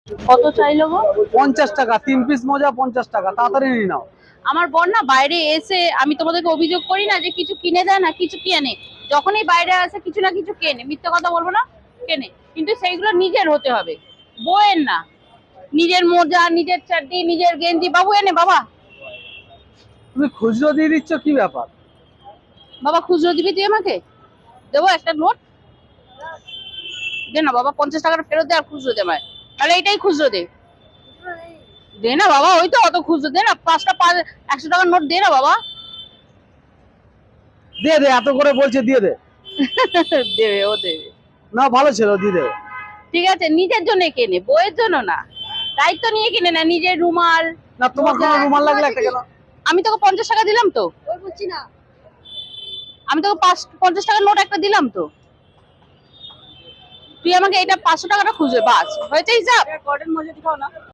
কত চাইলো গো? 50 টাকা 3 পিস মোজা, 50 টাকা, তাড়াতাড়ি নিয়ে নাও। আমার বোন না বাইরে এসে, আমি তোমাদেরকে অভিযোগ করি না যে কিছু কিনে দেয় না, কিছু কেনে। যখনই বাইরে আসে কিছু না কিছু কেনে, মিথ্যে কথা বলবো না, কেনে। কিন্তু সেইগুলো নিজের হতে হবে, বউয়ের না। নিজের মোজা, নিজের চাড্ডি, নিজের গেঞ্জি। বাবু এনে বাবা, তুমি খুচরো দিয়ে দিচ্ছ, কি ব্যাপার? বাবা খুচরো দিবি তুই আমাকে? দেবো একটা নোট দে না বাবা, 50 টাকাটা ফেরত দে আর খুচরো দে আমায়। তাহলে এটাই খুচরো দে, দে না বাবা। ওই তো অত খুচরো দে না, 100 টাকার নোট দে না বাবা। দিয়ে দে, এত করে বলছে, দিয়ে দে। দেবে, ও দেবে। না, ভালো ছিল, দিয়ে দেবে। ঠিক আছে, নিজের জন্য কেনে, বইয়ের জন্য না। দায়িত্ব নিয়ে কিনে না, নিজের রুমাল। না, তোমার কোনো রুমাল লাগলে একটা কেন? আমি তোকে 50 টাকা দিলাম তো, ওই বলছি না। আমি তোকে 50 টাকার নোট একটা দিলাম তো। তুই আমাকে এটা 500 টাকাটা খুঁজে, বাস হয়েছে হিসাব। কটন মোজা দিখাও না।